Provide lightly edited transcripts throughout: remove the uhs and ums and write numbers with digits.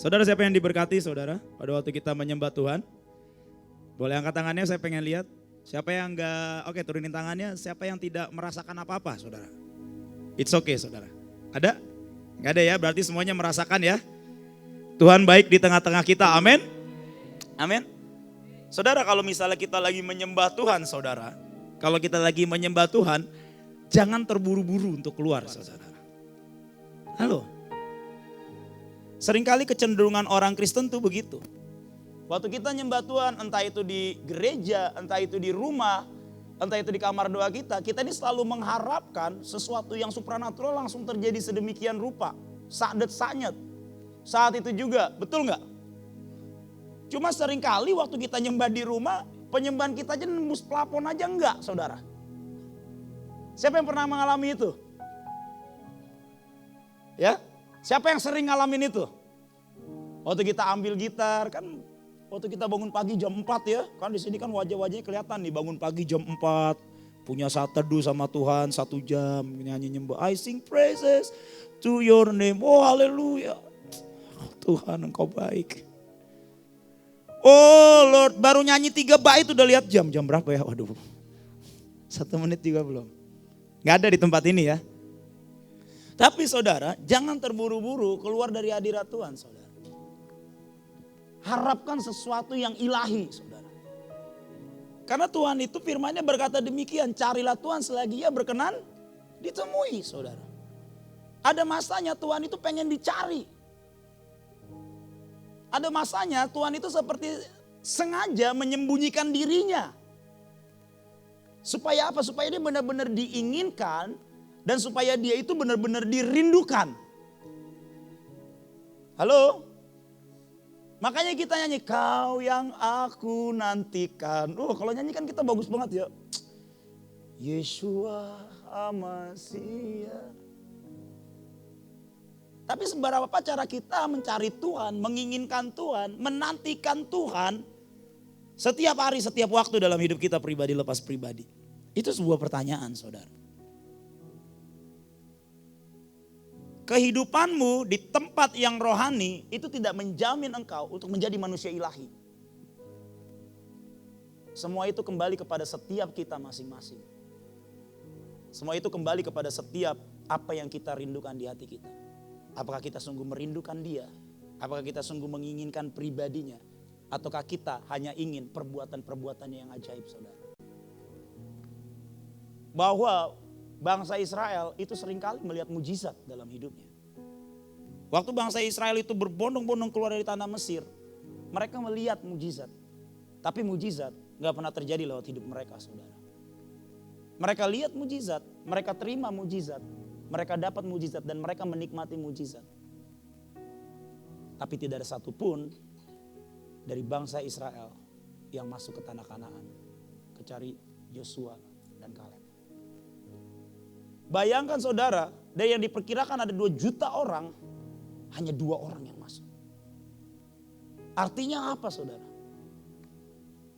Saudara, siapa yang diberkati saudara pada waktu kita menyembah Tuhan? Boleh angkat tangannya, saya pengen lihat. Siapa yang enggak, oke turunin tangannya. Siapa yang tidak merasakan apa-apa saudara? It's okay saudara. Ada? Enggak ada ya, berarti semuanya merasakan ya. Tuhan baik di tengah-tengah kita, amin. Amin. Saudara, kalau misalnya kita lagi menyembah Tuhan saudara. Kalau kita lagi menyembah Tuhan, jangan terburu-buru untuk keluar saudara. Halo. Seringkali kecenderungan orang Kristen tuh begitu. Waktu kita nyembah Tuhan, entah itu di gereja, entah itu di rumah, entah itu di kamar doa kita ini selalu mengharapkan sesuatu yang supranatural langsung terjadi sedemikian rupa. Sadet sanyet. Saat itu juga, betul nggak? Cuma seringkali waktu kita nyembah di rumah, penyembahan kita aja nembus plafon aja enggak, saudara. Siapa yang pernah mengalami itu? Ya? Siapa yang sering ngalamin itu? Waktu kita ambil gitar kan, waktu kita bangun pagi jam 4 ya, kan di sini kan wajah-wajahnya kelihatan nih, bangun pagi jam 4, punya saat teduh sama Tuhan 1 jam, nyanyi nyembah, I sing praises to your name, oh haleluya, Tuhan engkau baik. Oh Lord, baru nyanyi 3 bait udah lihat jam berapa ya, waduh 1 menit juga belum. Gak ada di tempat ini ya. Tapi saudara, jangan terburu-buru keluar dari hadirat Tuhan saudara. Harapkan sesuatu yang ilahi saudara. Karena Tuhan itu firman-Nya berkata demikian, carilah Tuhan selagi Ia berkenan ditemui saudara. Ada masanya Tuhan itu pengen dicari. Ada masanya Tuhan itu seperti sengaja menyembunyikan dirinya. Supaya apa? Supaya dia benar-benar diinginkan. Dan supaya dia itu benar-benar dirindukan. Halo? Makanya kita nyanyi, kau yang aku nantikan. Kalau nyanyi kan kita bagus banget ya. Yeshua Amasya. Tapi seberapa cara kita mencari Tuhan, menginginkan Tuhan, menantikan Tuhan. Setiap hari, setiap waktu dalam hidup kita pribadi lepas pribadi. Itu sebuah pertanyaan saudara. Kehidupanmu di tempat yang rohani itu tidak menjamin engkau untuk menjadi manusia ilahi. Semua itu kembali kepada setiap kita masing-masing. Semua itu kembali kepada setiap apa yang kita rindukan di hati kita. Apakah kita sungguh merindukan Dia? Apakah kita sungguh menginginkan pribadinya? Ataukah kita hanya ingin perbuatan-perbuatannya yang ajaib saudara? Bahwa bangsa Israel itu seringkali melihat mujizat dalam hidupnya. Waktu bangsa Israel itu berbondong-bondong keluar dari tanah Mesir, mereka melihat mujizat. Tapi mujizat gak pernah terjadi lewat hidup mereka saudara. Mereka lihat mujizat, mereka terima mujizat, mereka dapat mujizat dan mereka menikmati mujizat. Tapi tidak ada satupun dari bangsa Israel yang masuk ke tanah Kanaan, kecuali Yosua dan Kaleb. Bayangkan saudara, dari yang diperkirakan ada 2 juta orang, hanya 2 orang yang masuk. Artinya apa saudara?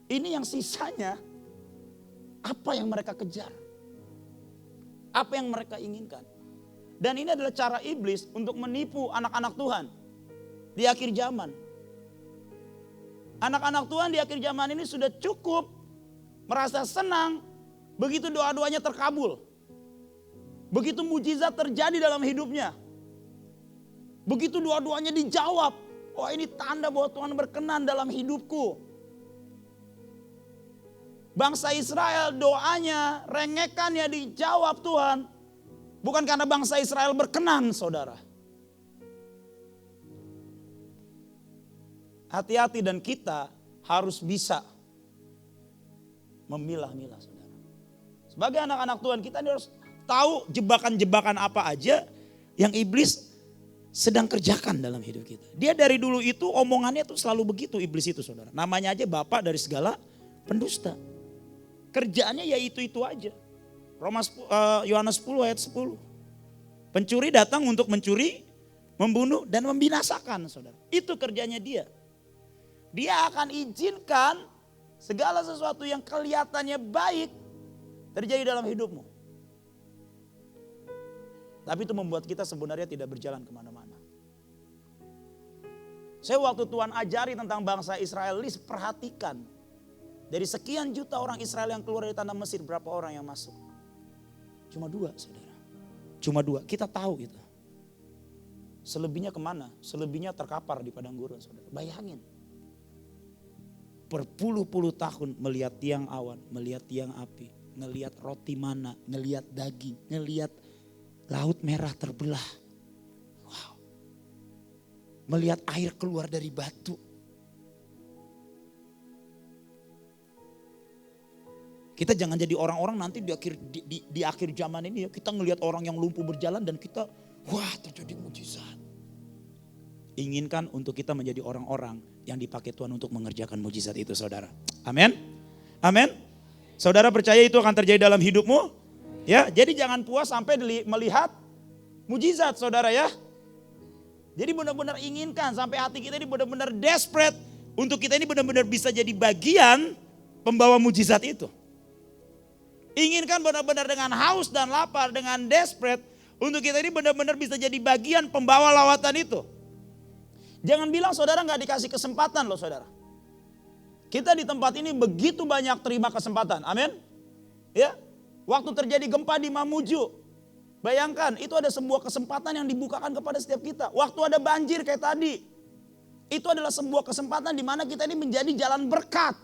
Ini yang sisanya, apa yang mereka kejar? Apa yang mereka inginkan? Dan ini adalah cara iblis untuk menipu anak-anak Tuhan di akhir zaman. Anak-anak Tuhan di akhir zaman ini sudah cukup merasa senang begitu doa-doanya terkabul. Begitu mujizat terjadi dalam hidupnya. Begitu doa-doanya dijawab. Oh ini tanda bahwa Tuhan berkenan dalam hidupku. Bangsa Israel doanya, rengekannya dijawab Tuhan. Bukan karena bangsa Israel berkenan saudara. Hati-hati dan kita harus bisa memilah-milah saudara. Sebagai anak-anak Tuhan kita harus tahu jebakan-jebakan apa aja yang iblis sedang kerjakan dalam hidup kita. Dia dari dulu itu omongannya tuh selalu begitu iblis itu saudara. Namanya aja bapak dari segala pendusta. Kerjaannya ya itu aja. Yohanes 10 ayat 10. Pencuri datang untuk mencuri, membunuh dan membinasakan saudara. Itu kerjanya dia. Dia akan izinkan segala sesuatu yang kelihatannya baik terjadi dalam hidupmu. Tapi itu membuat kita sebenarnya tidak berjalan kemana-mana. Saya waktu Tuhan ajari tentang bangsa Israelis, perhatikan. Dari sekian juta orang Israel yang keluar dari tanah Mesir, berapa orang yang masuk? Cuma 2, saudara. Cuma 2, kita tahu itu. Selebihnya kemana? Selebihnya terkapar di padang gurun, saudara. Bayangin. Berpuluh-puluh tahun melihat tiang awan, melihat tiang api, ngelihat roti mana, ngelihat daging, ngelihat laut merah terbelah. Wow. Melihat air keluar dari batu. Kita jangan jadi orang-orang nanti di akhir zaman ini ya, kita ngelihat orang yang lumpuh berjalan dan kita, wah, terjadi mujizat. Inginkan untuk kita menjadi orang-orang yang dipakai Tuhan untuk mengerjakan mujizat itu, saudara. Amin. Amin. Saudara percaya itu akan terjadi dalam hidupmu? Ya, jadi jangan puas sampai melihat mujizat, saudara ya. Jadi benar-benar inginkan sampai hati kita ini benar-benar desperate untuk kita ini benar-benar bisa jadi bagian pembawa mujizat itu. Inginkan benar-benar dengan haus dan lapar, dengan desperate untuk kita ini benar-benar bisa jadi bagian pembawa lawatan itu. Jangan bilang saudara gak dikasih kesempatan loh saudara. Kita di tempat ini begitu banyak terima kesempatan. Amin. Ya, waktu terjadi gempa di Mamuju, bayangkan itu ada sebuah kesempatan yang dibukakan kepada setiap kita. Waktu ada banjir kayak tadi, itu adalah sebuah kesempatan di mana kita ini menjadi jalan berkat.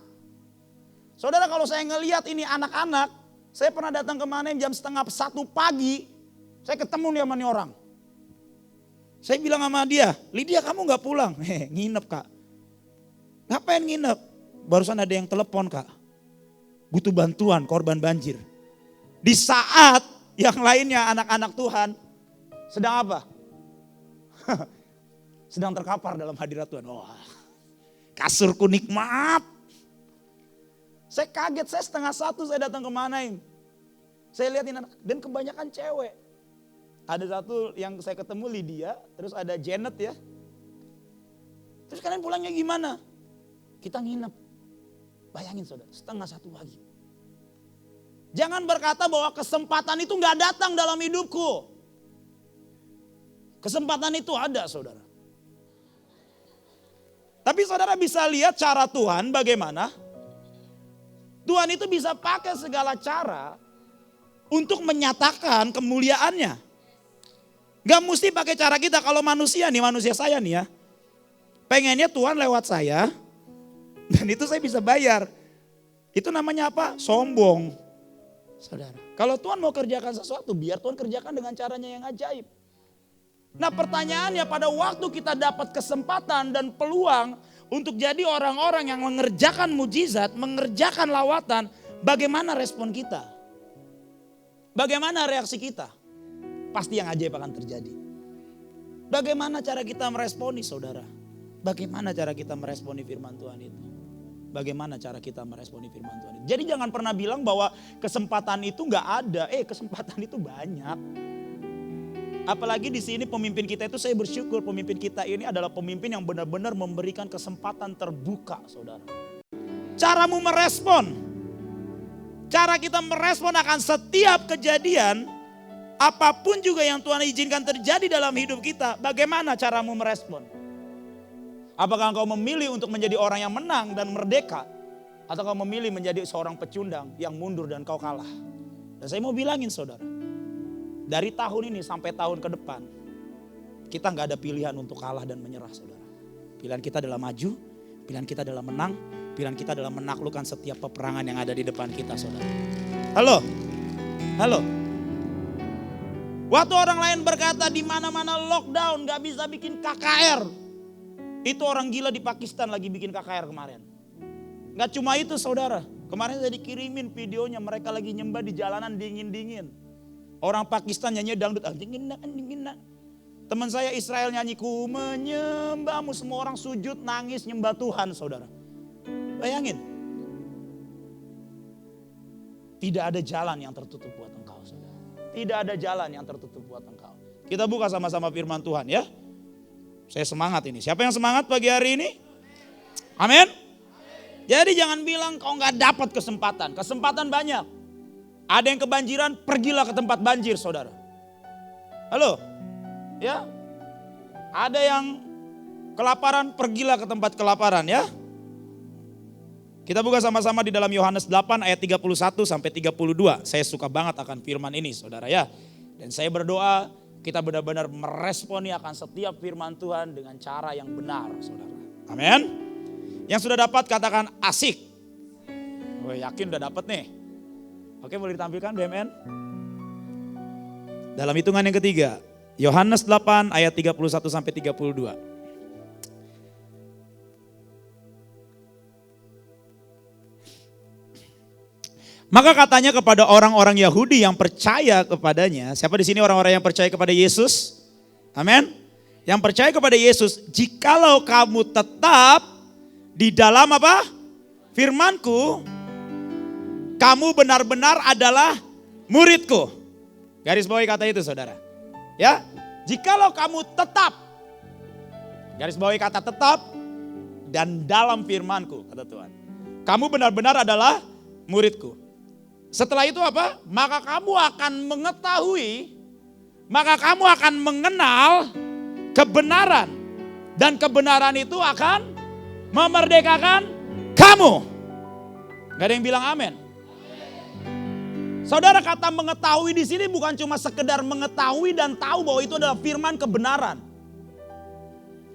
Saudara, kalau saya ngelihat ini anak-anak, saya pernah datang ke Manaim jam 1:30 pagi, saya ketemu nih sama nih orang. Saya bilang sama dia, Lydia kamu gak pulang? Nginep kak. Ngapain nginep? Barusan ada yang telepon kak. Butuh bantuan korban banjir. Di saat yang lainnya anak-anak Tuhan sedang apa? Sedang terkapar dalam hadirat Tuhan. Wah, kasurku nikmat. Saya kaget, saya 1:30 saya datang ke Manaim. Saya lihatin anak, dan kebanyakan cewek. Ada satu yang saya ketemu Lydia, terus ada Janet ya. Terus kalian pulangnya gimana? Kita nginep. Bayangin saudara, 1:30 pagi. Jangan berkata bahwa kesempatan itu gak datang dalam hidupku. Kesempatan itu ada saudara. Tapi saudara bisa lihat cara Tuhan bagaimana. Tuhan itu bisa pakai segala cara untuk menyatakan kemuliaannya. Gak mesti pakai cara kita. Kalau manusia nih, manusia saya nih ya, pengennya Tuhan lewat saya dan itu saya bisa bayar. Itu namanya apa? Sombong. Saudara, kalau Tuhan mau kerjakan sesuatu, biar Tuhan kerjakan dengan caranya yang ajaib. Nah pertanyaannya, pada waktu kita dapat kesempatan dan peluang untuk jadi orang-orang yang mengerjakan mujizat, mengerjakan lawatan, bagaimana respon kita? Bagaimana reaksi kita? Pasti yang ajaib akan terjadi. Bagaimana cara kita meresponi saudara? Bagaimana cara kita meresponi firman Tuhan itu? Bagaimana cara kita meresponi firman Tuhan itu? Jadi jangan pernah bilang bahwa kesempatan itu gak ada. Kesempatan itu banyak. Apalagi di sini pemimpin kita itu, saya bersyukur pemimpin kita ini adalah pemimpin yang benar-benar memberikan kesempatan terbuka saudara. Caramu merespon. Cara kita merespon akan setiap kejadian, apapun juga yang Tuhan izinkan terjadi dalam hidup kita, bagaimana caramu merespon? Apakah engkau memilih untuk menjadi orang yang menang dan merdeka? Atau kau memilih menjadi seorang pecundang yang mundur dan kau kalah? Dan saya mau bilangin saudara, dari tahun ini sampai tahun ke depan, kita gak ada pilihan untuk kalah dan menyerah saudara. Pilihan kita adalah maju, pilihan kita adalah menang, pilihan kita adalah menaklukkan setiap peperangan yang ada di depan kita saudara. Halo, halo. Waktu orang lain berkata di mana-mana lockdown, gak bisa bikin KKR. Itu orang gila di Pakistan lagi bikin KKR kemarin. Gak cuma itu saudara, kemarin saya dikirimin videonya mereka lagi nyembah di jalanan dingin-dingin. Orang Pakistan nyanyi dangdut, dingin. Teman saya Israel nyanyi ku menyembahmu, semua orang sujud nangis nyembah Tuhan saudara. Bayangin. Tidak ada jalan yang tertutup buat engkau saudara. Tidak ada jalan yang tertutup buat engkau. Kita buka sama-sama firman Tuhan ya. Saya semangat ini. Siapa yang semangat pagi hari ini? Amin. Jadi jangan bilang kau gak dapat kesempatan. Kesempatan banyak. Ada yang kebanjiran, pergilah ke tempat banjir saudara. Halo. Ya. Ada yang Kelaparan, pergilah ke tempat kelaparan ya. Kita buka sama-sama di dalam Yohanes 8 ayat 31 sampai 32. Saya suka banget akan firman ini saudara ya. Dan saya berdoa kita benar-benar meresponi akan setiap firman Tuhan dengan cara yang benar saudara. Amin. Yang sudah dapat katakan asik. Oh, yakin udah dapat nih. Oke, boleh ditampilkan BMN. Dalam hitungan yang ketiga. Yohanes 8 ayat 31 sampai 32. Maka katanya kepada orang-orang Yahudi yang percaya kepadanya. Siapa di sini orang-orang yang percaya kepada Yesus? Amin. Yang percaya kepada Yesus, jikalau kamu tetap di dalam apa? Firman-Ku, kamu benar-benar adalah murid-Ku. Garis bawahi kata itu saudara. Ya, jikalau kamu tetap, garis bawahi kata tetap, dan dalam firman-Ku, kata Tuhan. Kamu benar-benar adalah murid-Ku. Setelah itu apa? Maka kamu akan mengetahui, maka kamu akan mengenal kebenaran. Dan kebenaran itu akan memerdekakan kamu. Gak ada yang bilang amin. Saudara, kata mengetahui di sini bukan cuma sekedar mengetahui dan tahu bahwa itu adalah firman kebenaran.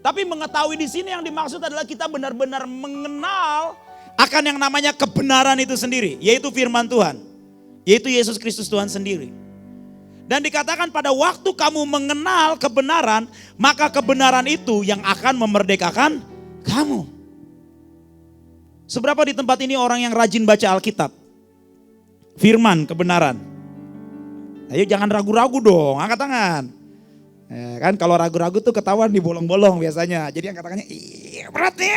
Tapi mengetahui di sini yang dimaksud adalah kita benar-benar mengenal akan yang namanya kebenaran itu sendiri, yaitu firman Tuhan. Yaitu Yesus Kristus Tuhan sendiri. Dan dikatakan pada waktu kamu mengenal kebenaran, maka kebenaran itu yang akan memerdekakan kamu. Seberapa di tempat ini orang yang rajin baca Alkitab? Firman kebenaran. Ayo jangan ragu-ragu dong, angkat tangan. Ya, kan kalau ragu-ragu tuh ketahuan di bolong-bolong biasanya. Jadi angkat tangannya, berat nih.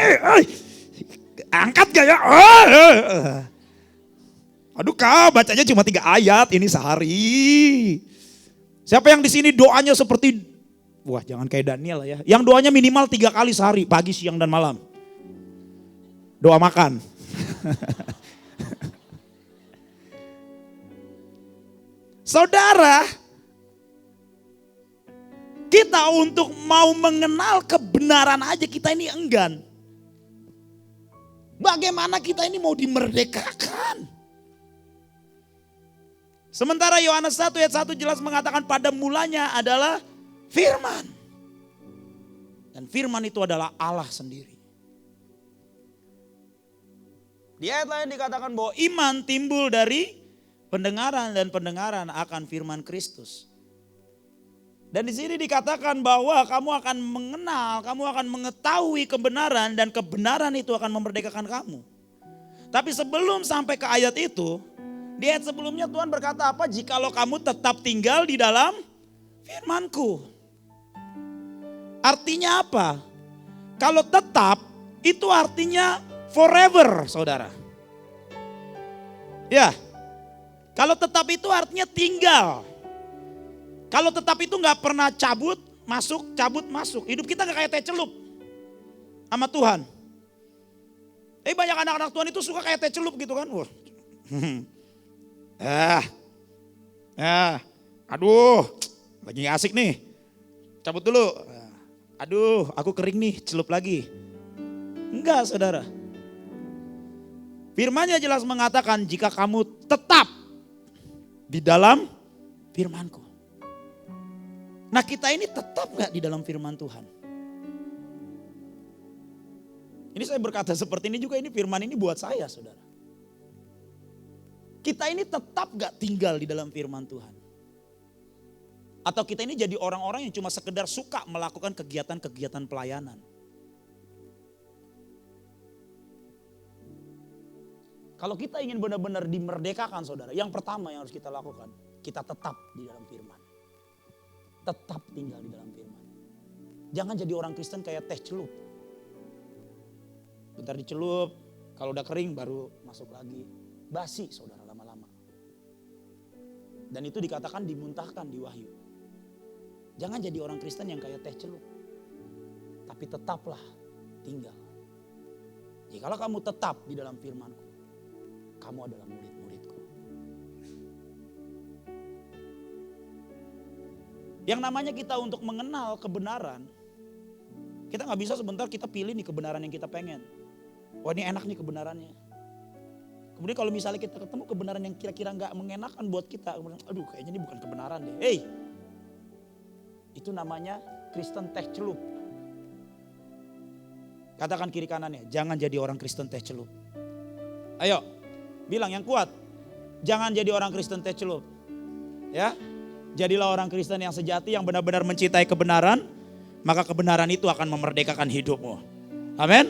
Angkat gak ya? Aduh kak, bacanya cuma 3 ayat ini sehari. Siapa yang di sini doanya seperti, wah jangan kayak Daniel ya. Yang doanya minimal 3 kali sehari, pagi, siang, dan malam. Doa makan. Saudara, kita untuk mau mengenal kebenaran aja kita ini enggan. Bagaimana kita ini mau dimerdekakan? Sementara Yohanes 1 ayat 1 jelas mengatakan pada mulanya adalah firman. Dan firman itu adalah Allah sendiri. Di ayat lain dikatakan bahwa iman timbul dari pendengaran dan pendengaran akan firman Kristus. Dan di sini dikatakan bahwa kamu akan mengenal, kamu akan mengetahui kebenaran dan kebenaran itu akan memerdekakan kamu. Tapi sebelum sampai ke ayat itu, di ayat sebelumnya Tuhan berkata apa? Jikalau kamu tetap tinggal di dalam firman-Ku. Artinya apa? Kalau tetap itu artinya forever saudara. Ya, kalau tetap itu artinya tinggal. Kalau tetap itu gak pernah cabut masuk. Hidup kita gak kayak teh celup sama Tuhan. Banyak anak-anak Tuhan itu suka kayak teh celup gitu kan. Wah. Aduh, lagi gak asik nih. Cabut dulu. Aduh, aku kering nih, celup lagi. Enggak, saudara. Firman-Nya jelas mengatakan jika kamu tetap di dalam firman-Ku. Nah, kita ini tetap gak di dalam firman Tuhan? Ini saya berkata seperti ini juga, ini firman ini buat saya, saudara. Kita ini tetap gak tinggal di dalam firman Tuhan? Atau kita ini jadi orang-orang yang cuma sekedar suka melakukan kegiatan-kegiatan pelayanan? Kalau kita ingin benar-benar dimerdekakan saudara, yang pertama yang harus kita lakukan, kita tetap di dalam firman. Tetap tinggal di dalam firman. Jangan jadi orang Kristen kayak teh celup. Bentar dicelup, kalau udah kering baru masuk lagi. Basi saudara lama-lama. Dan itu dikatakan dimuntahkan di Wahyu. Jangan jadi orang Kristen yang kayak teh celup. Tapi tetaplah tinggal. Jikalau kamu tetap di dalam firman-Ku, kamu adalah murid-murid-Ku. Yang namanya kita untuk mengenal kebenaran, Kita nggak bisa sebentar kita pilih nih kebenaran yang kita pengen. Wah ini enak nih kebenarannya. Kemudian kalau misalnya kita ketemu kebenaran yang kira-kira nggak mengenakan buat kita. Kemudian, aduh kayaknya ini bukan kebenaran deh. Hey, itu namanya Kristen teh celup. Katakan kiri kanannya, jangan jadi orang Kristen teh celup. Ayo, bilang yang kuat. Jangan jadi orang Kristen teh celup. Ya, jadilah orang Kristen yang sejati, yang benar-benar mencintai kebenaran. Maka kebenaran itu akan memerdekakan hidupmu. Amin.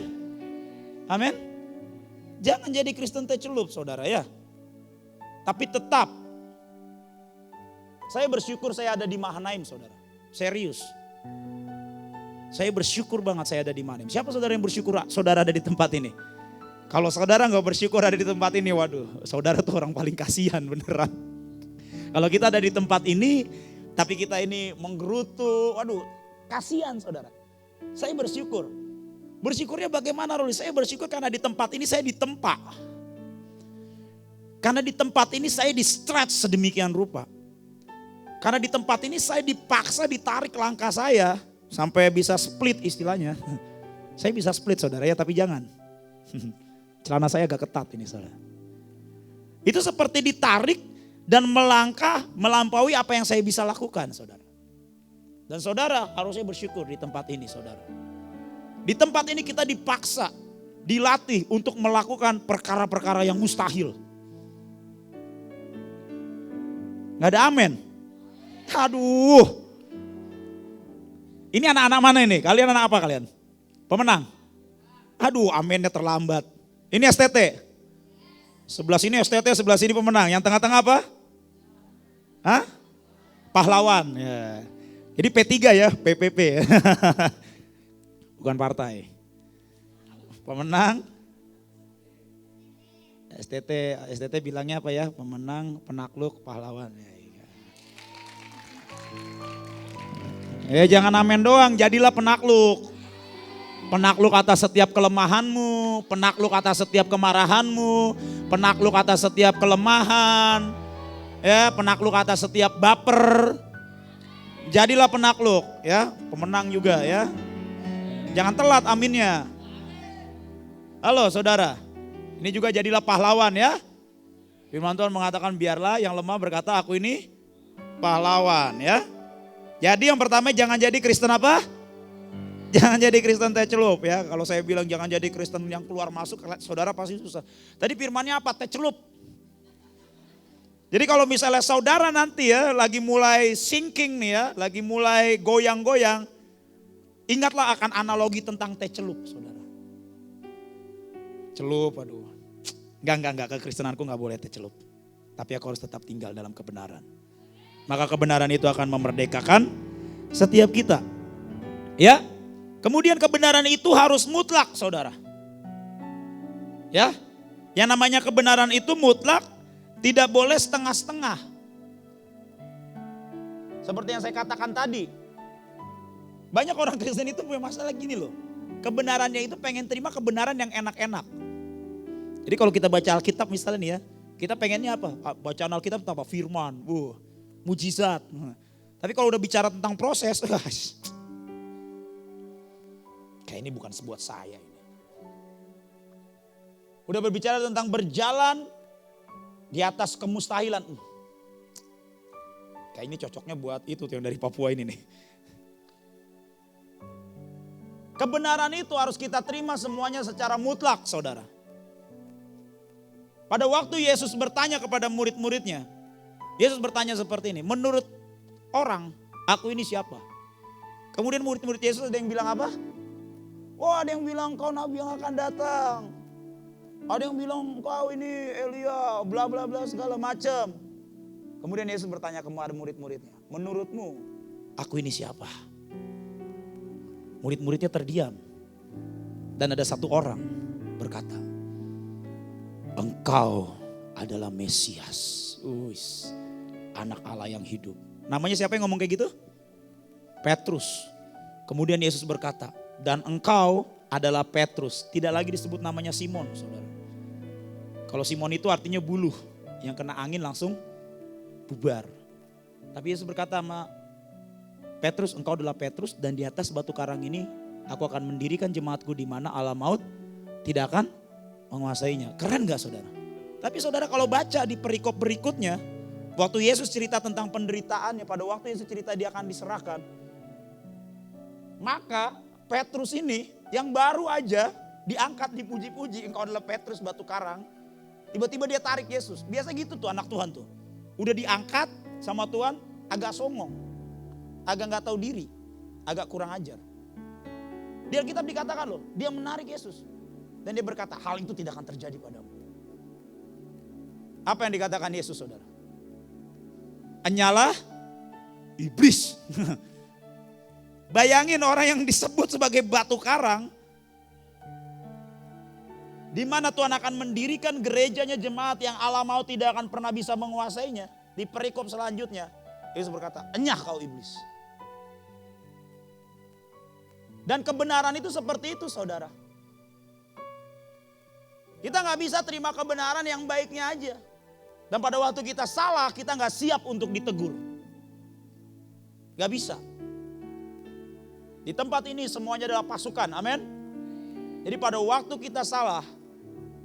Amin. Jangan jadi Kristen teh celup saudara ya. Tapi tetap. Saya bersyukur saya ada di Mahanaim saudara. Serius. Saya bersyukur banget saya ada di Mahanaim. Siapa saudara yang bersyukur saudara ada di tempat ini? Kalau saudara gak bersyukur ada di tempat ini, waduh saudara tuh orang paling kasihan beneran. Kalau kita ada di tempat ini, tapi kita ini menggerutu, waduh kasihan saudara. Saya bersyukur. Bersyukurnya bagaimana Ruli? Saya bersyukur karena di tempat ini saya ditempa. Karena di tempat ini saya di stretch sedemikian rupa. Karena di tempat ini saya dipaksa ditarik langkah saya sampai bisa split istilahnya. Saya bisa split saudara ya, tapi jangan. Celana saya agak ketat ini saudara. Itu seperti ditarik dan melangkah melampaui apa yang saya bisa lakukan saudara. Dan saudara harusnya bersyukur di tempat ini saudara. Di tempat ini kita dipaksa, dilatih untuk melakukan perkara-perkara yang mustahil. Gak ada amin. Aduh. Ini anak-anak mana ini? Kalian anak apa kalian? Pemenang? Aduh aminnya terlambat. Ini STT? Sebelah sini STT, sebelah sini pemenang. Yang tengah-tengah apa? Hah? Pahlawan. Ya. Jadi P3 ya, PPP. Bukan partai. Pemenang. STT bilangnya apa ya? Pemenang, penakluk, pahlawan. Jangan amen doang, jadilah penakluk. Penakluk atas setiap kelemahanmu, penakluk atas setiap kemarahanmu, penakluk atas setiap kelemahan, ya, penakluk atas setiap baper. Jadilah penakluk, ya, pemenang juga ya. Jangan telat aminnya. Halo saudara, ini juga jadilah pahlawan ya. Firman Tuhan mengatakan biarlah yang lemah berkata aku ini pahlawan ya. Jadi yang pertama jangan jadi Kristen apa? Jangan jadi Kristen teh celup ya. Kalau saya bilang jangan jadi Kristen yang keluar masuk, saudara pasti susah. Tadi firmannya apa? Teh celup. Jadi kalau misalnya saudara nanti ya lagi mulai sinking nih ya, lagi mulai goyang-goyang, ingatlah akan analogi tentang teh celup saudara. Celup, aduh. Enggak, kekristenanku enggak boleh teh celup. Tapi aku harus tetap tinggal dalam kebenaran. Maka kebenaran itu akan memerdekakan setiap kita. Ya. Kemudian kebenaran itu harus mutlak saudara. Ya. Yang namanya kebenaran itu mutlak, tidak boleh setengah-setengah. Seperti yang saya katakan tadi. Banyak orang Kristen itu punya masalah gini loh. Kebenarannya itu pengen terima kebenaran yang enak-enak. Jadi kalau kita baca Alkitab misalnya nih ya. Kita pengennya apa? Bacaan Alkitab tentang apa? Firman, mujizat. Tapi kalau udah bicara tentang proses, kayak ini bukan sebuat saya ini. Udah berbicara tentang berjalan di atas kemustahilan. Kayak ini cocoknya buat itu yang dari Papua ini nih. Kebenaran itu harus kita terima semuanya secara mutlak saudara. Pada waktu Yesus bertanya kepada murid-muridnya. Yesus bertanya seperti ini. Menurut orang, aku ini siapa? Kemudian murid-murid Yesus ada yang bilang apa? Oh ada yang bilang kau nabi yang akan datang. Ada yang bilang kau ini Elia, bla bla bla segala macam. Kemudian Yesus bertanya kepada murid-muridnya. Menurutmu aku ini siapa? Murid-muridnya terdiam. Dan ada satu orang berkata. Engkau adalah Mesias. Anak Allah yang hidup. Namanya siapa yang ngomong kayak gitu? Petrus. Kemudian Yesus berkata. Dan engkau adalah Petrus. Tidak lagi disebut namanya Simon saudara. Kalau Simon itu artinya buluh. Yang kena angin langsung bubar. Tapi Yesus berkata sama Petrus, engkau adalah Petrus dan di atas batu karang ini Aku akan mendirikan jemaatku di mana alam maut tidak akan menguasainya. Keren gak saudara? Tapi saudara kalau baca di perikop berikutnya, waktu Yesus cerita tentang penderitaannya, pada waktu Yesus cerita dia akan diserahkan. Maka Petrus ini yang baru aja diangkat dipuji-puji, engkau adalah Petrus batu karang. Tiba-tiba dia tarik Yesus. Biasa gitu tuh anak Tuhan tuh. Udah diangkat sama Tuhan agak songong. Agak gak tahu diri. Agak kurang ajar. Di Alkitab dikatakan loh, dia menarik Yesus. Dan dia berkata, hal itu tidak akan terjadi padamu. Apa yang dikatakan Yesus saudara? Hanyalah iblis. Bayangin orang yang disebut sebagai batu karang. Di mana Tuhan akan mendirikan gerejanya jemaat yang alam maut tidak akan pernah bisa menguasainya. Di perikop selanjutnya, Yesus berkata, enyah kau iblis. Dan kebenaran itu seperti itu saudara. Kita gak bisa terima kebenaran yang baiknya aja. Dan pada waktu kita salah, kita gak siap untuk ditegur. Gak bisa. Di tempat ini semuanya adalah pasukan, amin. Jadi pada waktu kita salah,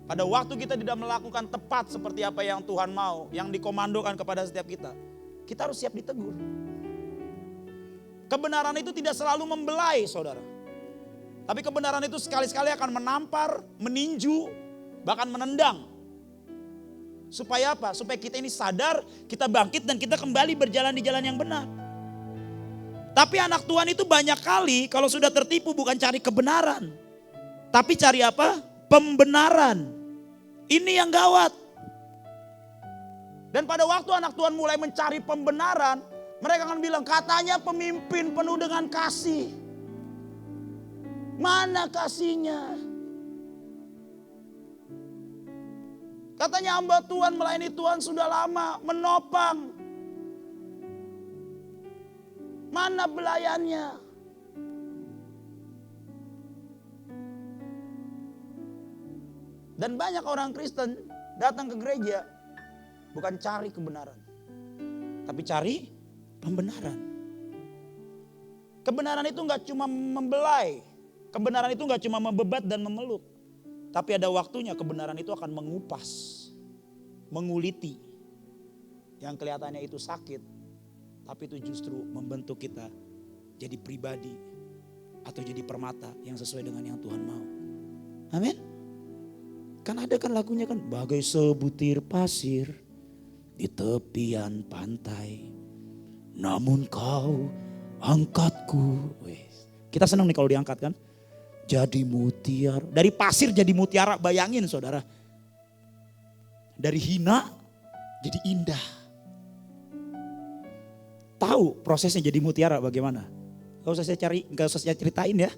pada waktu kita tidak melakukan tepat seperti apa yang Tuhan mau, yang dikomandokan kepada setiap kita harus siap ditegur. Kebenaran itu tidak selalu membelai saudara. Tapi kebenaran itu sekali-sekali akan menampar, meninju, bahkan menendang. Supaya apa? Supaya kita ini sadar, kita bangkit dan kita kembali berjalan di jalan yang benar. Tapi anak Tuhan itu banyak kali kalau sudah tertipu bukan cari kebenaran. Tapi cari apa? Pembenaran. Ini yang gawat. Dan pada waktu anak Tuhan mulai mencari pembenaran, mereka akan bilang katanya pemimpin penuh dengan kasih. Mana kasihnya? Katanya hamba Tuhan melayani Tuhan sudah lama, menopang. Mana belayannya? Dan banyak orang Kristen datang ke gereja bukan cari kebenaran, tapi cari pembenaran. Kebenaran itu gak cuma membelai, kebenaran itu gak cuma membebat dan memeluk, tapi ada waktunya kebenaran itu akan mengupas, menguliti. Yang kelihatannya itu sakit, tapi itu justru membentuk kita jadi pribadi atau jadi permata yang sesuai dengan yang Tuhan mau. Amin. Kan ada kan lagunya kan, bagai sebutir pasir di tepian pantai, namun kau angkatku. Kita senang nih kalau diangkat kan. Jadi mutiara, dari pasir jadi mutiara, bayangin saudara. Dari hina jadi indah. Tahu prosesnya jadi mutiara bagaimana? Gak usah saya ceritain ya.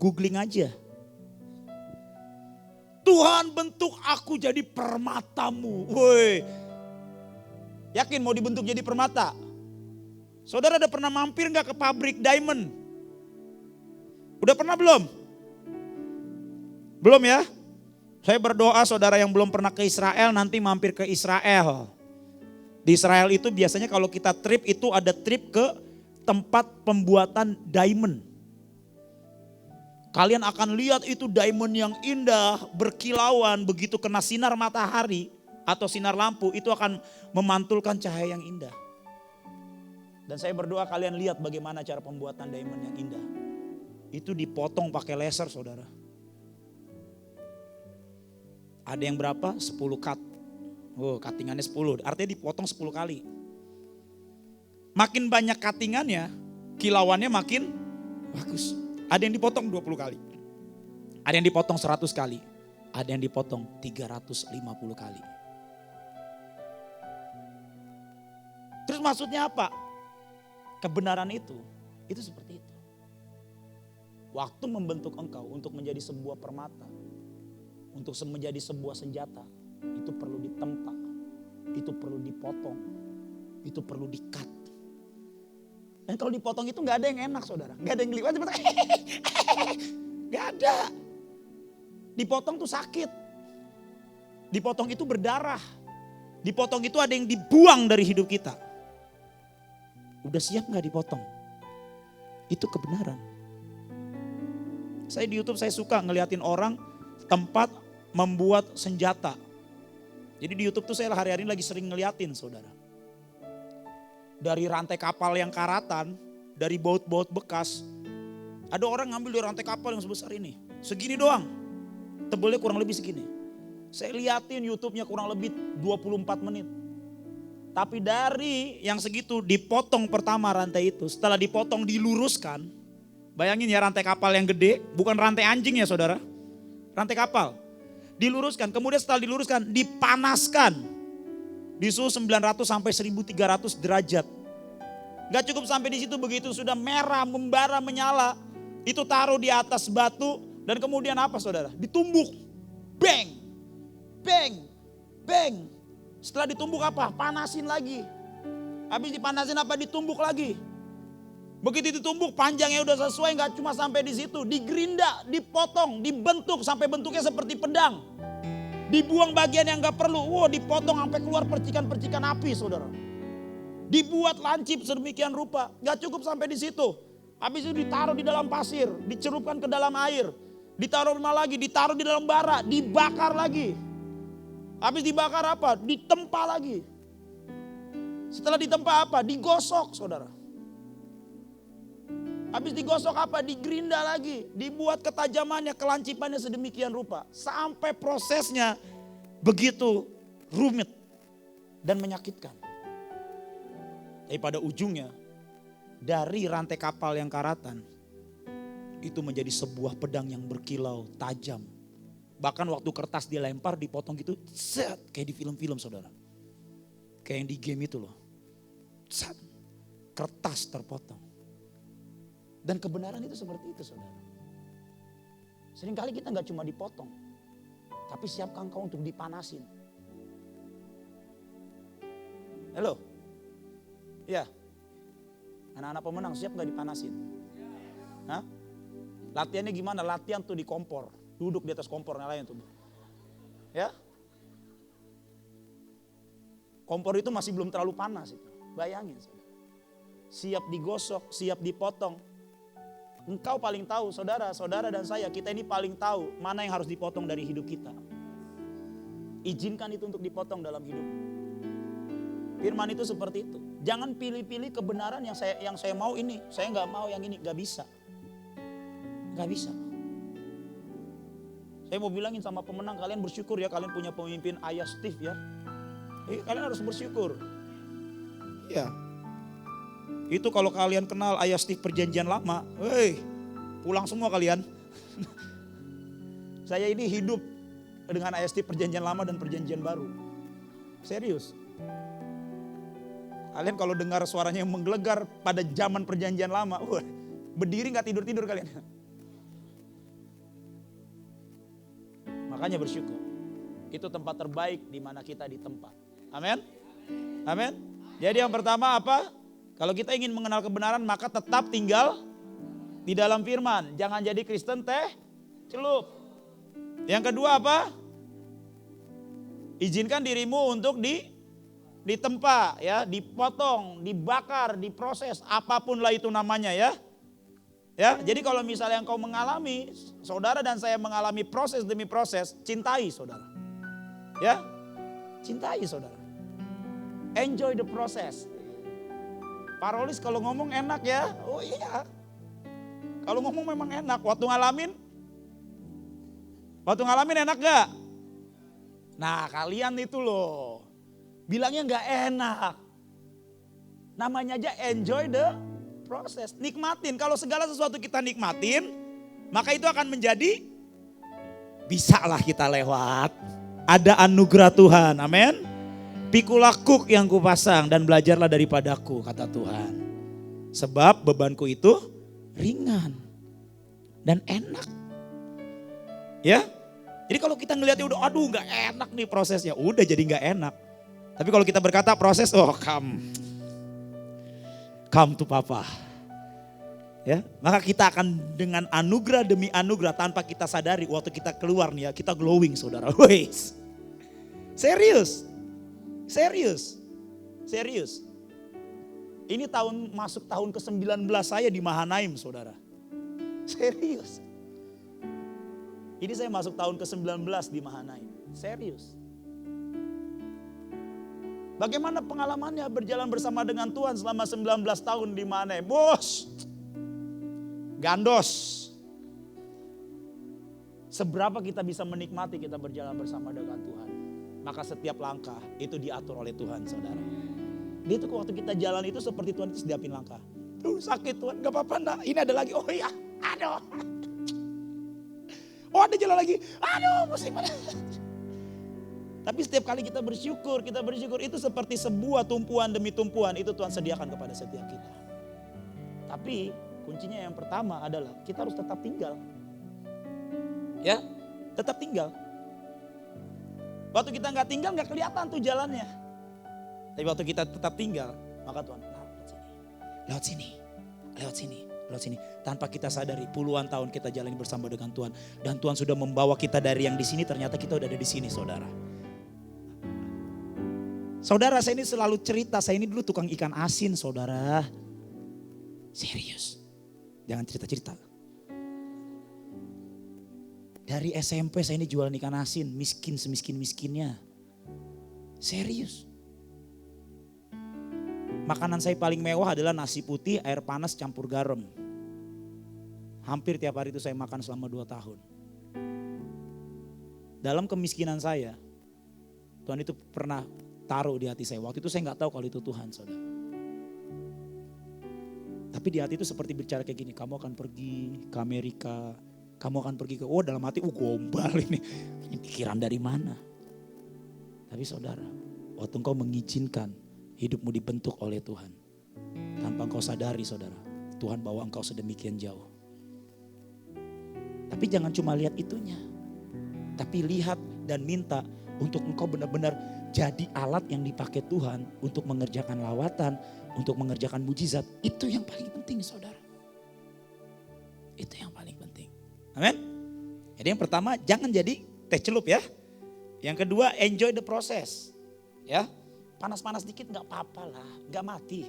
Googling aja. Tuhan bentuk aku jadi permatamu. Woi. Yakin mau dibentuk jadi permata? Saudara udah pernah mampir gak ke pabrik diamond? Udah pernah belum? Belum ya? Saya berdoa saudara yang belum pernah ke Israel nanti mampir ke Israel. Di Israel itu biasanya kalau kita trip itu ada trip ke tempat pembuatan diamond. Kalian akan lihat itu diamond yang indah, berkilauan, begitu kena sinar matahari atau sinar lampu itu akan memantulkan cahaya yang indah. Dan saya berdoa kalian lihat bagaimana cara pembuatan diamond yang indah. Itu dipotong pakai laser saudara. Ada yang berapa? 10 cut. Oh, cuttingannya 10. Artinya dipotong 10 kali. Makin banyak cuttingannya, kilauannya makin bagus. Ada yang dipotong 20 kali. Ada yang dipotong 100 kali. Ada yang dipotong 350 kali. Terus maksudnya apa? Kebenaran itu seperti itu. Waktu membentuk engkau untuk menjadi sebuah permata. Untuk menjadi sebuah senjata. Itu perlu ditempa. Itu perlu dipotong. Itu perlu di-cut. Dan kalau dipotong itu gak ada yang enak saudara. Gak ada yang geliwat. Gak ada. Dipotong tuh sakit. Dipotong itu berdarah. Dipotong itu ada yang dibuang dari hidup kita. Udah siap gak dipotong? Itu kebenaran. Saya di YouTube saya suka ngeliatin orang tempat membuat senjata. Jadi di YouTube tuh saya hari-hari lagi sering ngeliatin saudara. Dari rantai kapal yang karatan, dari baut-baut bekas. Ada orang ngambil dari rantai kapal yang sebesar ini. Segini doang. Tebelnya kurang lebih segini. Saya liatin YouTube-nya kurang lebih 24 menit. Tapi dari yang segitu dipotong pertama rantai itu. Setelah dipotong diluruskan. Bayangin ya rantai kapal yang gede. Bukan rantai anjing ya saudara. Rantai kapal. Diluruskan. Kemudian setelah diluruskan dipanaskan. Di suhu 900 sampai 1300 derajat. Gak cukup sampai di situ, begitu sudah merah, membara, menyala. Itu taruh di atas batu. Dan kemudian apa saudara? Ditumbuk. Bang. Bang. Bang. Setelah ditumbuk apa? Panasin lagi. Habis dipanasin apa? Ditumbuk lagi. Begitu ditumbuk panjangnya udah sesuai, nggak cuma sampai di situ. Digerinda, dipotong, dibentuk sampai bentuknya seperti pedang. Dibuang bagian yang nggak perlu. Wow, dipotong sampai keluar percikan-percikan api saudara. Dibuat lancip sedemikian rupa. Nggak cukup sampai di situ. Habis itu ditaruh di dalam pasir. Dicelupkan ke dalam air. Ditaruh lagi, ditaruh di dalam bara. Dibakar lagi. Habis dibakar apa? Ditempa lagi. Setelah ditempa apa? Digosok saudara. Habis digosok apa? Digerinda lagi. Dibuat ketajamannya, kelancipannya sedemikian rupa. Sampai prosesnya begitu rumit dan menyakitkan. Tapi pada ujungnya dari rantai kapal yang karatan itu menjadi sebuah pedang yang berkilau tajam. Bahkan waktu kertas dilempar, dipotong gitu, set, kayak di film-film saudara. Kayak yang di game itu loh. Set, kertas terpotong. Dan kebenaran itu seperti itu saudara. Seringkali kita gak cuma dipotong, tapi siapkan kau untuk dipanasin. Halo? Ya, anak-anak pemenang siap gak dipanasin? Hah? Latihannya gimana? Latihan tuh di kompor. Duduk di atas kompor nyalain tuh. Ya. Kompor itu masih belum terlalu panas itu. Bayangin. Siap digosok, siap dipotong. Engkau paling tahu, saudara dan saya, kita ini paling tahu mana yang harus dipotong dari hidup kita. Izinkan itu untuk dipotong dalam hidup. Firman itu seperti itu. Jangan pilih-pilih kebenaran yang saya mau ini, saya nggak mau yang ini, nggak bisa. Nggak bisa. Saya mau bilangin sama pemenang, kalian bersyukur ya kalian punya pemimpin Ayah Steve ya. Kalian harus bersyukur. Iya. Itu kalau kalian kenal Ayah Steve perjanjian lama, pulang semua kalian. Saya ini hidup dengan Ayah Steve perjanjian lama dan perjanjian baru. Serius. Kalian kalau dengar suaranya yang menggelegar pada zaman perjanjian lama, berdiri gak tidur-tidur kalian. Makanya bersyukur. Itu tempat terbaik di mana kita ditempa. Amin. Amin. Jadi yang pertama apa? Kalau kita ingin mengenal kebenaran maka tetap tinggal di dalam firman. Jangan jadi Kristen celup. Yang kedua apa? Izinkan dirimu untuk ditempa ya, dipotong, dibakar, diproses, apapun lah itu namanya ya. Ya, jadi kalau misalnya engkau mengalami, saudara dan saya mengalami proses demi proses, cintai saudara. Ya, cintai saudara. Enjoy the process. Parolis kalau ngomong enak ya, oh iya. Kalau ngomong memang enak, waktu ngalamin enak gak? Nah kalian itu loh, bilangnya gak enak. Namanya aja enjoy the proses, nikmatin. Kalau segala sesuatu kita nikmatin, maka itu akan menjadi bisalah kita lewat. Ada anugerah Tuhan, amin. Pikulah kuk yang kupasang dan belajarlah daripadaku, kata Tuhan. Sebab bebanku itu ringan dan enak. Ya, jadi kalau kita ngeliatnya udah, aduh gak enak nih prosesnya, udah jadi gak enak. Tapi kalau kita berkata proses, oh come to Papa. Ya, maka kita akan dengan anugerah demi anugerah tanpa kita sadari waktu kita keluar nih ya, kita glowing saudara. Wes. Serius. Ini masuk tahun ke-19 saya di Mahanaim saudara. Serius. Ini saya masuk tahun ke-19 di Mahanaim. Serius. Bagaimana pengalamannya berjalan bersama dengan Tuhan selama 19 tahun di Mahanaim? Bos, gandos. Seberapa kita bisa menikmati kita berjalan bersama dengan Tuhan. Maka setiap langkah itu diatur oleh Tuhan, saudara. Dia tuh waktu kita jalan itu seperti Tuhan itu sediapin langkah. Tuh sakit Tuhan, gak apa-apa nak, ini ada lagi. Oh iya, aduh. Oh ada jalan lagi, aduh musibah. Tapi setiap kali kita bersyukur itu seperti sebuah tumpuan demi tumpuan itu Tuhan sediakan kepada setiap kita. Tapi kuncinya yang pertama adalah kita harus tetap tinggal. Ya, tetap tinggal. Waktu kita nggak tinggal nggak kelihatan tuh jalannya. Tapi waktu kita tetap tinggal, maka Tuhan lewat sini. Tanpa kita sadari puluhan tahun kita jalani bersama dengan Tuhan. Dan Tuhan sudah membawa kita dari yang di sini, ternyata kita udah ada di sini, saudara. Saudara, saya ini selalu cerita, saya ini dulu tukang ikan asin, saudara. Serius. Jangan cerita-cerita. Dari SMP saya ini jualan ikan asin, miskin semiskin-miskinnya. Serius. Makanan saya paling mewah adalah nasi putih, air panas campur garam. Hampir tiap hari itu saya makan selama 2 tahun. Dalam kemiskinan saya, Tuhan itu pernah taruh di hati saya. Waktu itu saya nggak tahu kalau itu Tuhan, saudara. Tapi di hati itu seperti bicara kayak gini, kamu akan pergi ke Amerika, kamu akan pergi ke, dalam hati, gombal ini pikiran dari mana? Tapi saudara, waktu engkau mengizinkan hidupmu dibentuk oleh Tuhan, tanpa engkau sadari saudara, Tuhan bawa engkau sedemikian jauh. Tapi jangan cuma lihat itunya, tapi lihat dan minta untuk engkau benar-benar jadi alat yang dipakai Tuhan untuk mengerjakan lawatan, untuk mengerjakan mujizat. Itu yang paling penting saudara. Itu yang paling penting. Amin. Jadi yang pertama jangan jadi teh celup ya. Yang kedua enjoy the process. Ya, panas-panas dikit gak apa-apa lah, gak mati.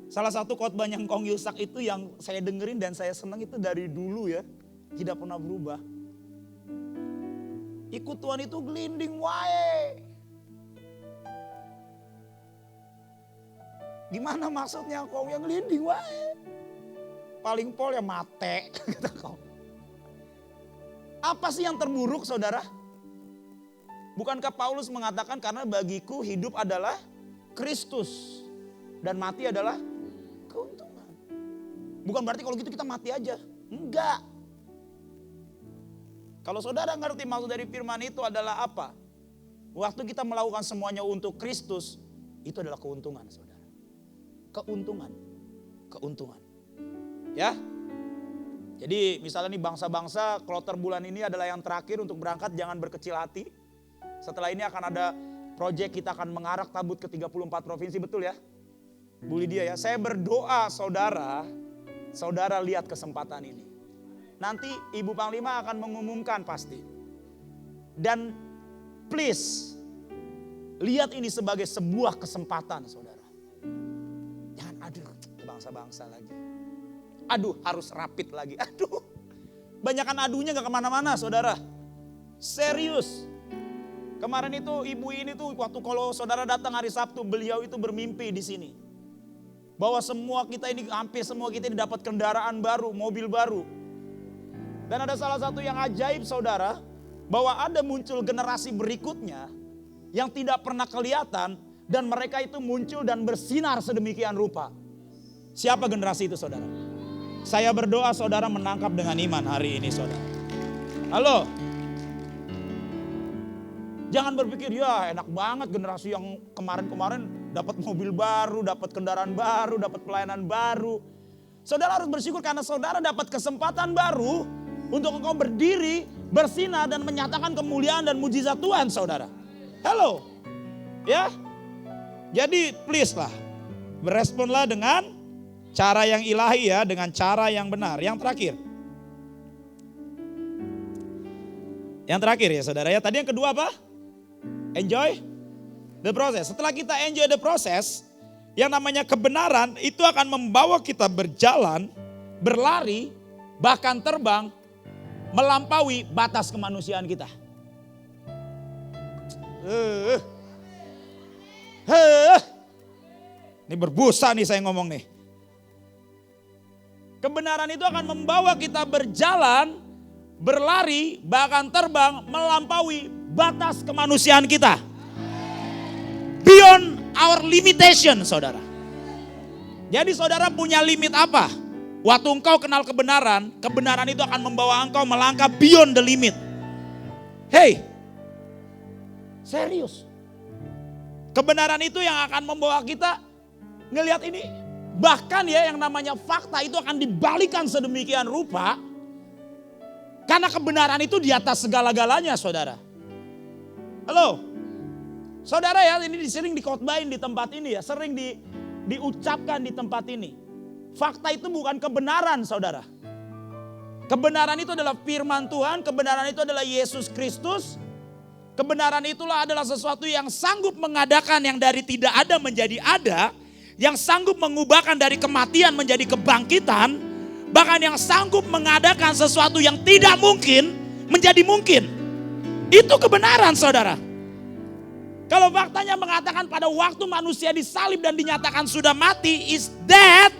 Salah satu khotbah yang Kong Yusak itu yang saya dengerin dan saya senang itu dari dulu ya. Tidak pernah berubah. Ikut Tuhan itu gelinding wae. Gimana maksudnya Kong yang gelinding wae? Paling pol ya mate. Apa sih yang terburuk saudara? Bukankah Paulus mengatakan karena bagiku hidup adalah Kristus dan mati adalah keuntungan. Bukan berarti kalau gitu kita mati aja. Enggak. Kalau saudara ngerti maksud dari firman itu adalah apa? Waktu kita melakukan semuanya untuk Kristus, itu adalah keuntungan saudara. Keuntungan. Ya. Jadi misalnya nih bangsa-bangsa kloter bulan ini adalah yang terakhir untuk berangkat, jangan berkecil hati. Setelah ini akan ada proyek, kita akan mengarak tabut ke 34 provinsi, betul ya? Bu Lydia ya, saya berdoa saudara lihat kesempatan ini. Nanti Ibu Panglima akan mengumumkan pasti. Dan please, lihat ini sebagai sebuah kesempatan saudara. Jangan aduh ke bangsa-bangsa lagi. Aduh harus rapid lagi, aduh. Banyakan adunya gak kemana-mana saudara. Serius. Kemarin itu ibu ini tuh waktu kalau saudara datang hari Sabtu, beliau itu bermimpi di sini. Bahwa semua kita ini, hampir semua kita ini dapat kendaraan baru, mobil baru. Dan ada salah satu yang ajaib saudara, bahwa ada muncul generasi berikutnya yang tidak pernah kelihatan dan mereka itu muncul dan bersinar sedemikian rupa. Siapa generasi itu saudara? Saya berdoa saudara menangkap dengan iman hari ini saudara. Halo? Jangan berpikir ya enak banget generasi yang kemarin-kemarin dapat mobil baru, dapat kendaraan baru, dapat pelayanan baru. Saudara harus bersyukur karena saudara dapat kesempatan baru untuk engkau berdiri, bersinar dan menyatakan kemuliaan dan mujizat Tuhan saudara. Halo. Ya. Jadi please lah. Beresponlah dengan cara yang ilahi ya. Dengan cara yang benar. Yang terakhir ya saudara ya. Tadi yang kedua apa? Enjoy the process. Setelah kita enjoy the process. Yang namanya kebenaran itu akan membawa kita berjalan, berlari, bahkan terbang melampaui batas kemanusiaan kita. Ini berbusa nih saya ngomong nih. Kebenaran itu akan membawa kita berjalan, berlari, bahkan terbang melampaui batas kemanusiaan kita. Beyond our limitation, saudara. Jadi saudara punya limit apa? Waktu engkau kenal kebenaran, kebenaran itu akan membawa engkau melangkah beyond the limit. Hey, serius. Kebenaran itu yang akan membawa kita ngelihat ini. Bahkan ya yang namanya fakta itu akan dibalikan sedemikian rupa. Karena kebenaran itu di atas segala-galanya, saudara. Halo. Saudara ya, ini sering dikhotbahin di tempat ini ya. Sering diucapkan di tempat ini. Fakta itu bukan kebenaran, saudara. Kebenaran itu adalah firman Tuhan. Kebenaran itu adalah Yesus Kristus. Kebenaran itulah adalah sesuatu yang sanggup mengadakan yang dari tidak ada menjadi ada. Yang sanggup mengubahkan dari kematian menjadi kebangkitan. Bahkan yang sanggup mengadakan sesuatu yang tidak mungkin menjadi mungkin. Itu kebenaran, saudara. Kalau faktanya mengatakan pada waktu manusia disalib dan dinyatakan sudah mati is dead.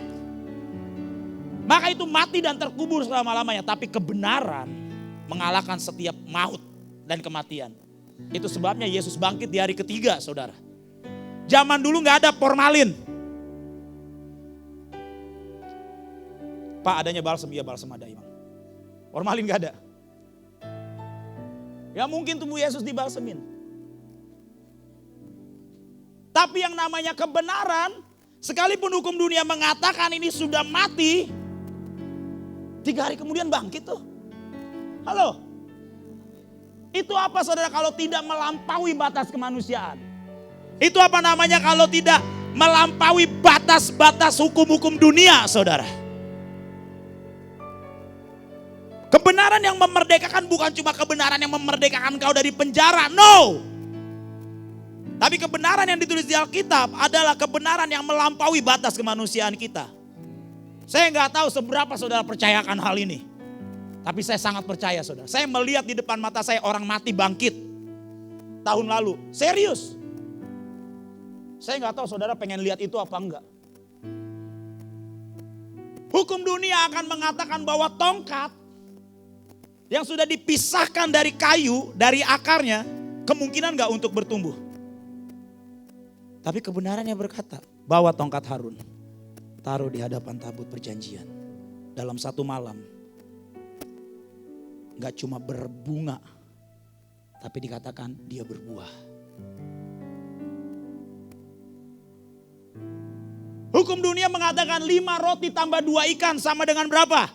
Maka itu mati dan terkubur selama-lamanya. Tapi kebenaran mengalahkan setiap maut dan kematian. Itu sebabnya Yesus bangkit di hari ketiga, saudara. Zaman dulu gak ada formalin. Pak, adanya balsam, iya balsam ada Imam. Formalin gak ada. Ya mungkin tubuh Yesus dibalsemin. Tapi yang namanya kebenaran, sekalipun hukum dunia mengatakan ini sudah mati, 3 hari kemudian bangkit tuh. Halo. Itu apa saudara kalau tidak melampaui batas kemanusiaan? Itu apa namanya kalau tidak melampaui batas-batas hukum-hukum dunia, saudara? Kebenaran yang memerdekakan bukan cuma kebenaran yang memerdekakan kau dari penjara, no. Tapi kebenaran yang ditulis di Alkitab adalah kebenaran yang melampaui batas kemanusiaan kita. Saya nggak tahu seberapa saudara percayakan hal ini. Tapi saya sangat percaya, saudara. Saya melihat di depan mata saya orang mati bangkit tahun lalu. Serius. Saya nggak tahu saudara pengen lihat itu apa enggak. Hukum dunia akan mengatakan bahwa tongkat yang sudah dipisahkan dari kayu, dari akarnya, kemungkinan enggak untuk bertumbuh. Tapi kebenarannya berkata, bawa tongkat Harun, taruh di hadapan tabut perjanjian. Dalam satu malam, enggak cuma berbunga, tapi dikatakan dia berbuah. Hukum dunia mengatakan 5 roti tambah 2 ikan sama dengan berapa?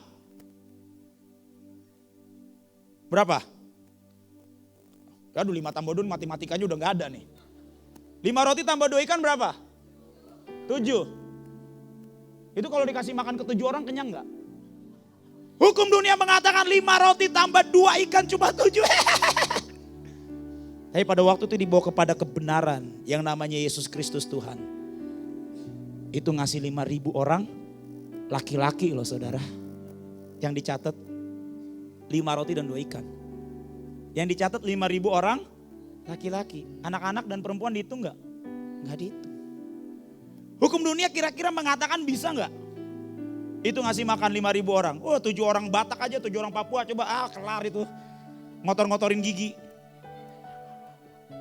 Berapa? Aduh 5 tambah 2 matematikanya udah gak ada nih. 5 roti tambah 2 ikan berapa? 7. Itu kalau dikasih makan ke 7 orang kenyang gak? Hukum dunia mengatakan 5 roti tambah 2 ikan cuma 7. Tapi pada waktu itu dibawa kepada kebenaran yang namanya Yesus Kristus Tuhan. Itu ngasih 5.000 orang laki-laki loh saudara. Yang dicatat 5 roti dan 2 ikan. Yang dicatat 5.000 orang laki-laki. Anak-anak dan perempuan dihitung gak? Gak dihitung. Hukum dunia kira-kira mengatakan bisa gak? Itu ngasih makan 5.000 orang. Oh 7 orang Batak aja, 7 orang Papua. Coba kelar itu. Ngotor-ngotorin gigi.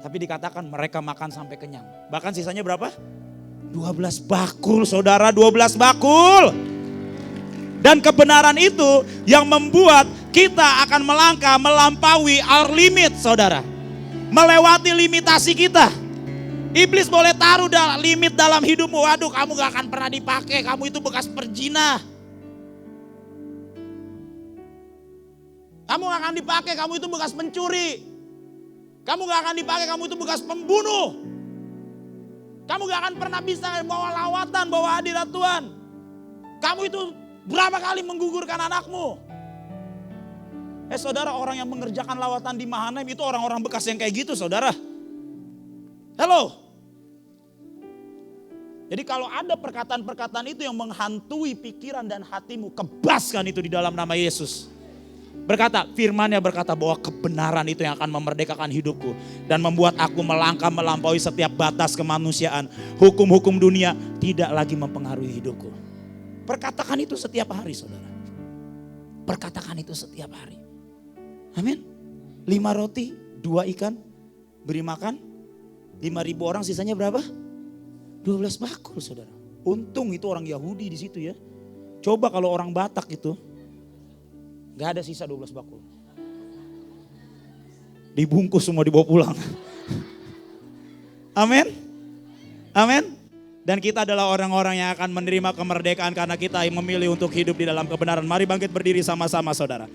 Tapi dikatakan mereka makan sampai kenyang. Bahkan sisanya berapa? 12 bakul saudara, 12 bakul. Dan kebenaran itu yang membuat kita akan melangkah melampaui our limit saudara. Melewati limitasi kita. Iblis boleh taruh limit dalam hidupmu. Waduh kamu gak akan pernah dipakai, kamu itu bekas perzina. Kamu gak akan dipakai, kamu itu bekas pencuri. Kamu gak akan dipakai, kamu itu bekas pembunuh. Kamu gak akan pernah bisa bawa lawatan, bawa hadirat Tuhan. Kamu itu berapa kali menggugurkan anakmu. Saudara, orang yang mengerjakan lawatan di Mahanaim itu orang-orang bekas yang kayak gitu saudara. Halo. Jadi kalau ada perkataan-perkataan itu yang menghantui pikiran dan hatimu, kebaskan itu di dalam nama Yesus. Berkata, firman-Nya berkata bahwa kebenaran itu yang akan memerdekakan hidupku. Dan membuat aku melangkah melampaui setiap batas kemanusiaan. Hukum-hukum dunia tidak lagi mempengaruhi hidupku. Perkatakan itu setiap hari saudara. Perkatakan itu setiap hari. Amin. 5 roti, 2 ikan, beri makan 5.000 orang, sisanya berapa? 12 bakul saudara. Untung itu orang Yahudi di situ ya. Coba kalau orang Batak itu, gak ada sisa 12 bakul. Dibungkus semua dibawa pulang. Amin. Amin. Dan kita adalah orang-orang yang akan menerima kemerdekaan karena kita yang memilih untuk hidup di dalam kebenaran. Mari bangkit berdiri sama-sama saudara.